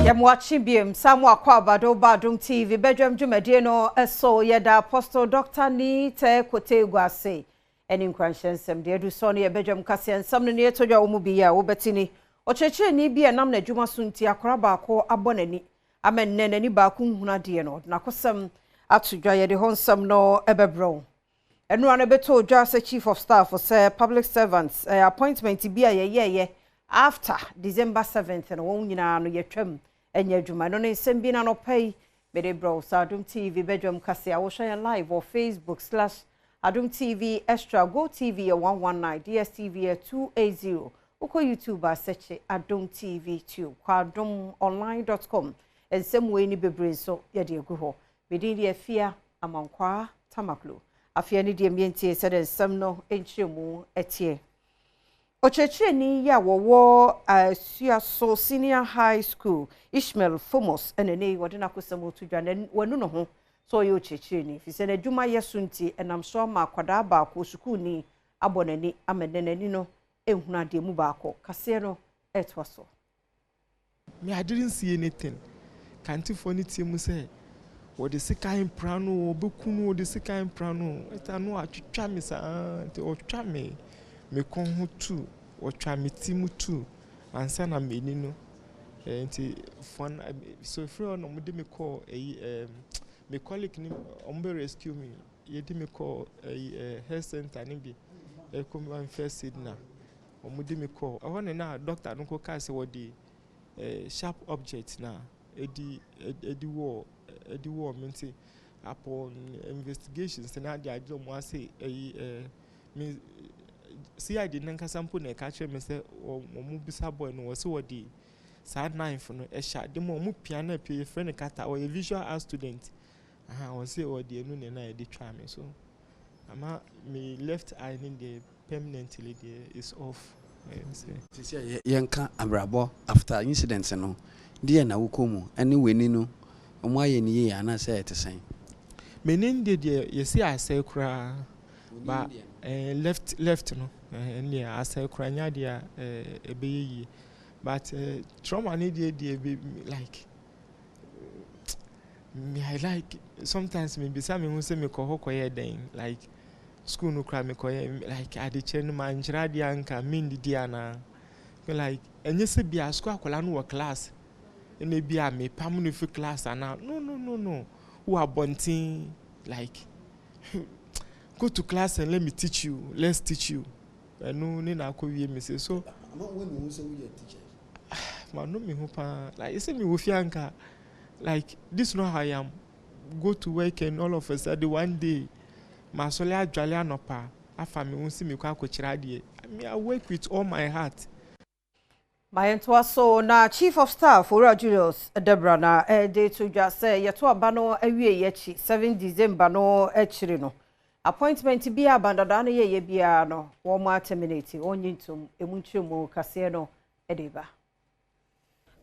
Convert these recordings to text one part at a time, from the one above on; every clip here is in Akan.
Yamwachi biem Samwa kwa Badwam TV Badwam Jumedie no eso yeda Apostle Dr. Ni te kote gwase eni nkwanhyensem de edu so no ye Badwam kase ensam no ne etodwa wo mu biya wo betini ochechire ni bia nam na adwuma so nti akora baako abonani amenne nani baako nhuna de no na kosam atodwa ye de honsam no ebebro enu an beto odwa as chief of staff for say public servants appointment bia ye after December 7th and won nyina no yetwam enya adwuma no ne nsem bi na no pay mere bro Adom TV Badwam kase a wo share live or Facebook/Adom TV Extra Go TV 119 DSTV 280 uko YouTube search Adom TV 2 kwa adomonline.com ensem we ni bebre so ye de egu ho medin de afia amankwa tamaklo afia ni de mientie se de nsem no enchemu etie ochechire ni ya wowo Suaso Senior High School Ishmael Fomos enene wodena kosam otudwa wanu no ho so ye ochechire ni fi se na dwuma yesunti enam so ma kwada ba ko school ni abonani amenenani no ehuna de mu ba ko kase no etwaso me I didn't see anything can't funny team say what the second prano obekunu the second prano etanu atwitwa me sa te otwa me kon ho tu otwa me timu tu ansa na meni no enti fun so free no mo de me call me colleague ni ombe rescue me ye de me call health center ni bi e come one first aid na mo de me call won na doctor no ko ka se wo di sharp object na edi war menti upon investigations na dia do mo say me see I didn't sample na catch me say o mu bisa boy no so wodi side knife no e sha de mo mu pia na pia friend kata or a visual art student o say wodi enu ne na e dey try me so ama me left eye in the permanently there is off say yenka abrabo after incidents no dia na wokomu ani weni no omo aye ni ye ana say it sen menin de ye see I say kra ba left no near as a crania dia ebe but trauma need dey like me I like sometimes me be some who say me ko hokoye den like school no cry me ko like ade chen man jira dia nka min dia na like enye se bia school akola no class ene bia me pam no fi class ana no who are bonting like go to class and let me teach you. Let's teach you. I know na ko wie me say so. When you say we teacher. Man no me hopa like you say me wo fianka like this know how I am. Go to work and all of a sudden one day my sole adwale anopa afa me won see me kwa akokira de. I work with all my heart. My so na Chief of Staff Ora Julius Debra na day to just say yeto aba no awie yechi 7 December no echiri no. Appointment bi abandada na ye bia no wo mo terminate onyintum emunchemu kase no edeba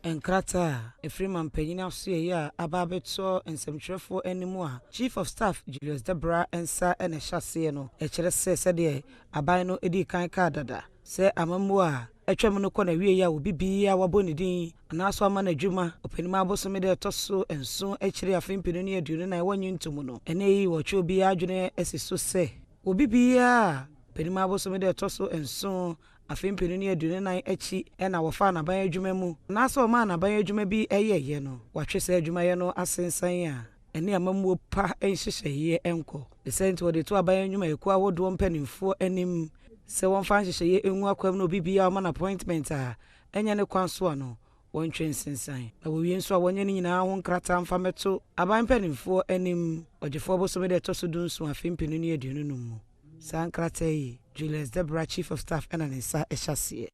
enkrata efriman panyina so ye a ababeto ensemtwerefo animu a Chief of Staff Julius Debra ensa ene hyase no ekire se de aban no edi kan ka dada se amamu a etwem no kɔ na wie ya obi bia wabɔ din anaso ama na adwuma opanima abosome de toso enso ekire afempinu ne aduno na wanyintum no ene yi wɔtwe obi adwene esiso se obi bia opanima abosome de toso enso afempinu ne aduno na echi na wɔfa na ban adwuma mu anaso ma na ban adwuma bi eyeye no wɔtwe se adwuma ye no asensan a ene amamu pa enhyehyeye enko the sent wo de to aban adwuma eku awodo mpanimfo anim se won fan hyehyeye enwu akwam no bibia o man appointment a enya ne kwan so no won twen sensan na wo wie nso a wonye ne nyina ho nkrata mfa meto aban panimfo anim ogefo bosome de toso dunsu afempinu ne aduonu no mu san nkrata yi Julius Debra Chief of Staff ena ne sa ehyase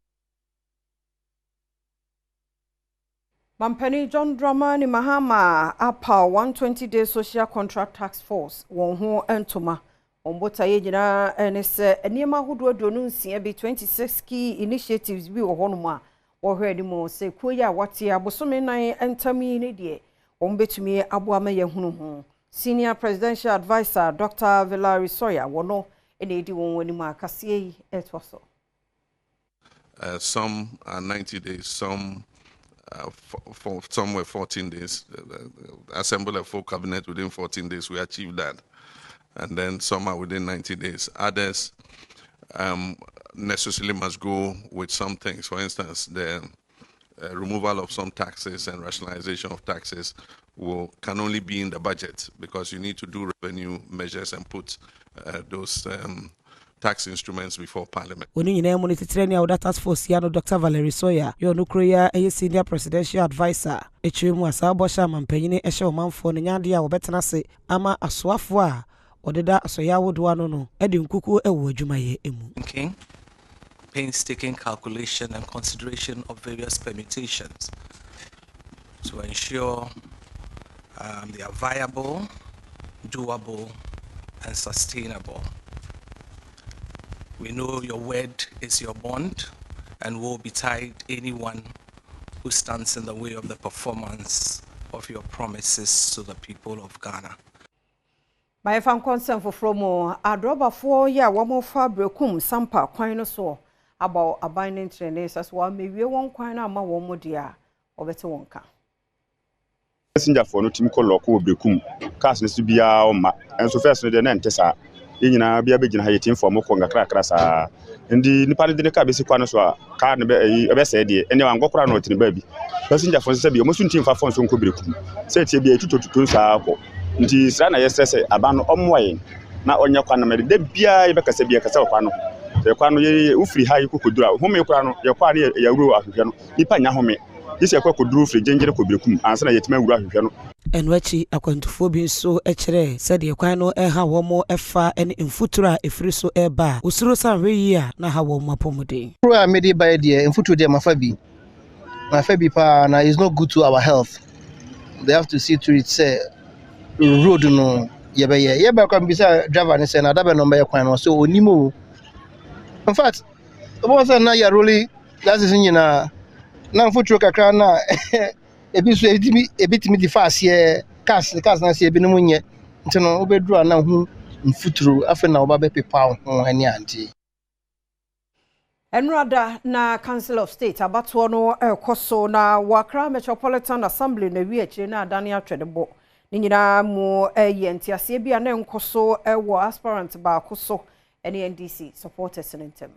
Mampani John Dramani Mahama apa 120-day social contract task force won ho entoma ombota ye nyina ene se eniema hodo adonu nsia bi 26 key initiatives bi wo hono ma wo hwe ni mo se kuya wate abosome nan entami ne de ombetumi aboama ye hunu ho senior presidential advisor Dr. Valerie Soya wono ene di won wani ma kase yi etwoso some are 90 days, some for somewhere 14 days. Assemble a full cabinet within 14 days. We achieved that. And then some are within 90 days. Others necessarily must go with some things. For instance, the removal of some taxes and rationalization of taxes can only be in the budget, because you need to do revenue measures and put those tax instruments before Parliament. When you name monitor the task force, Dr. Valerie Sawyer, your nuclear a senior presidential advisor. Echimu asabo shaman penny a showman for Nyandia or Betanase, Ama Aswafwa, or the da Soya would one no, Edim Kuku a Wojumaye emu. Thinking, painstaking calculation and consideration of various permutations to ensure they are viable, doable, and sustainable. We know your word is your bond and will be tied anyone who stands in the way of the performance of your promises to the people of Ghana. My fan concern for Fromo, a drop 4 year one more fabricum, sampa, quine so about a binding trainers as well. Maybe one quine ama one more dear or better one can. Messenger for no team call local becum, cast to be our and so first the Nantessa. In a be a big team for Mokonga Crackrasa. And the Nipali de Cabisi Quanoswa, Carn a best idea, and one go crown with the baby. Passenger for Sabia, most team for Fonson Kubrikum. Said she be a tutor to Tunsa. It is Rana yesterday, a ban on wine. Now on your Quanamary, de Bia Becasabia Casapano. The Quano Ufri high could draw, whom you crown your party, your rule of Nipana Home. This is a could do free ginger Kubrikum, answer yet me. And wachi akwantufobi so echere said the kwano ha wo mo efa ene mfutura efiri so eba usuro san hwe a na ha wo mapomode pro made by the mfutura de mafabi pa na is not good to our health. They have to see to it say road no yeba kwa bisa driver ni say na da be no be kwan no so onimo. In fact obo say na ya really that is nyina na mfutura kakra na ebiso ebitimi di fast ye cars na se ebi no munye nti no obedru na hu mfuturu afa na oba be pepa ho ani anti Enrada na Council of State abato no ekoso na Wakra Metropolitan Assembly na wiachi na adane atwedebo ni nyina mu yentiase bia na enkoso wo aspirant ba koso ene NDC supporters nentem.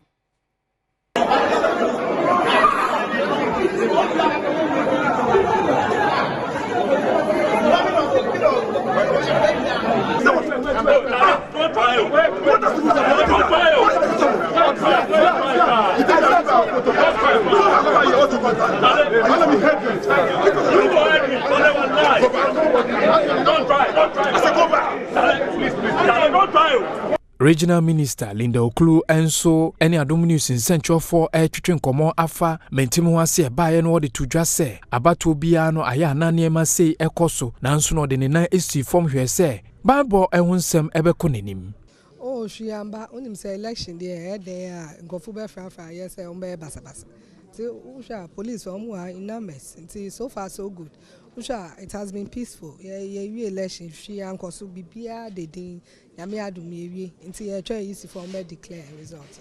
Regional Minister Linda Okulu enso ene Adom News in Central for twetwe nkomo afa mentimu ho ase baaye no de tudwa se abato bia no aya na niema sei ekoso nanso no de ne nan esi form hwe se Bible ehunsem ebeko nenim. Oh shiamba onim say election there there ngofu be fra yes say umbe basabasa. So usha police omo in numbers until so far so good. Usha it has been peaceful. Yeah election she ankoso bibia de din Yami Adom TV until you try easy for me declare results.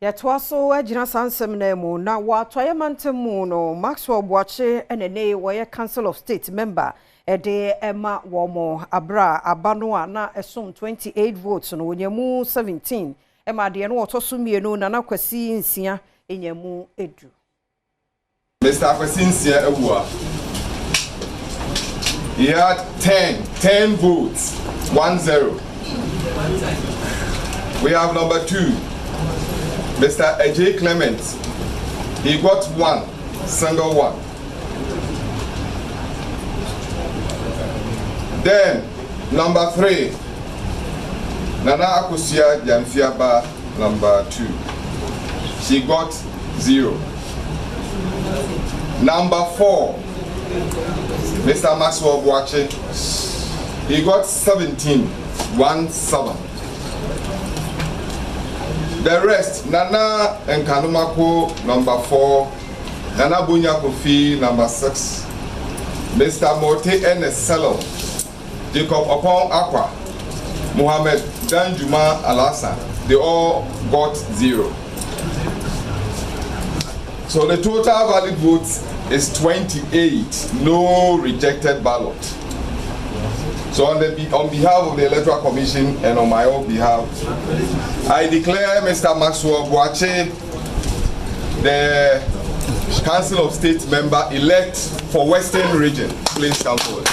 Yetwaso agina sansem na mu na watoye mantemu no Maxwell Boache enene woye Council of State member ede ema womo abra abano na esom 28 votes no onyamu 17 ema de no wotoso mienu na nakwasi nsia enyamu edu. Mr. Akwasi nsia ewua. He had 10 votes, 1-0. We have number 2, Mr. AJ Clement. He got 1, single 1. Then, number 3, Nana Akusia Yamfiaba, number 2. She got 0. Number 4, Mr. Maxwell Boache, he got 17. The rest, Nana and Kanumako, number 4, Nana Bunya Kofi, number 6, Mr. Mote Eneselo, Jacob Opong Aqua, Mohammed Danjuma Alasa, they all got 0. So the total valid votes is 28, no rejected ballot. So on behalf of the Electoral Commission and on my own behalf, I declare Mr. Maxwell Boache the Council of State member elect for Western Region. Please come forward.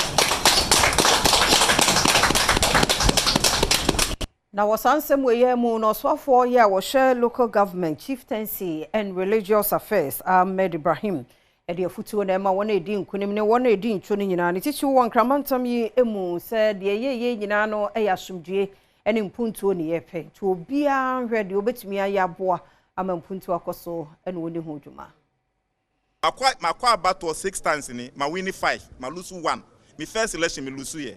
Now, was ansem we ye mo no so for year we share local government chieftaincy and religious affairs Ahmed Ibrahim e de futu na ma wona edi nkunim ne wona edi ntwo ne nyina ne tichi won kramantam yi emu se de ye nyina no e yasomdue ene mpuntuo ne ye pe to obia hwe de obetumi ayaboa ama mpuntuo akoso ene woni ho dwuma makwa about 6 times ni ma win 5 ma lose 1 me first election me lose ye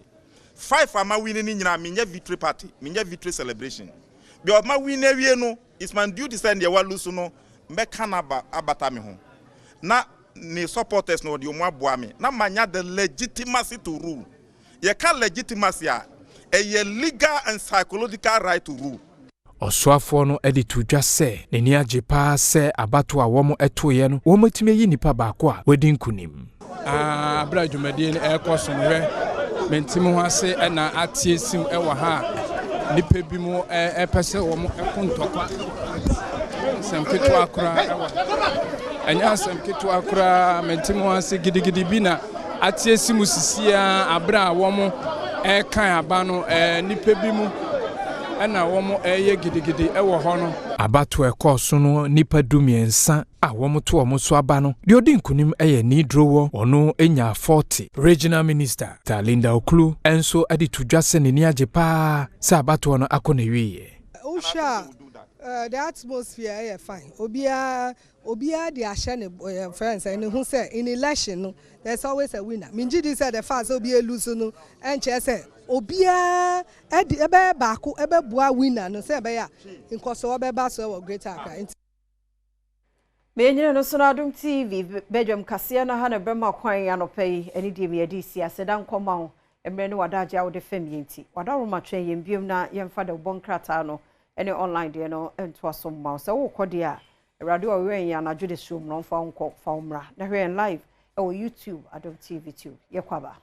5 ama win ni nyina me nya victory party me nya victory celebration be of ma win ewie no is man duty send ye wa lose no me kanaba abata me ho na ni supporters no de omo aboa me na manya the legitimacy to rule ye can legitimacy a legal and psychological right to rule. Oswafo no editu dwa se ne ni agye pa se abato a womo etoye no womo time yi nipa baako a wedi nkunim. Abra dwumadie ne ekosomwe mentim ho ase na atie sim ewa ha nipa bi mu epese womo ekontokwa semketo akura ewa enya semketo akura mentim ho ase gidigidi bi na atie sim sisia abra womo kan aba no nipa bi mu ena womo eye gidigidi ewo ho no abato ekoso no nipa dumiensa a womo to womo so aba no de odi nkunim eye ni drowo ono enya 40 regional minister Talinda Okulu enso adi tudwase ne ni ajepa sa abato no akona wiye usha the atmosphere is fine obia the ashane friends and who say in election no there's always a winner minjidi said the fast obia lose no and say obia ebe baako ebe bua winner no say ebe ya nkoso obeba so greater Accra Menyina no so na Adom TV Badwam kase na ha na brema kwan ya no pay eni die me adi sia seda nkoma ho emre ne wadaja wo de fam yenti wadaroma twen yem biom na yemfa de bonkrata no ene online de no ento aso ma so wo kode a radio owen ya na jude show no fa nkọ fa umra na hwe live e wo YouTube Adom TV 2 yekwaba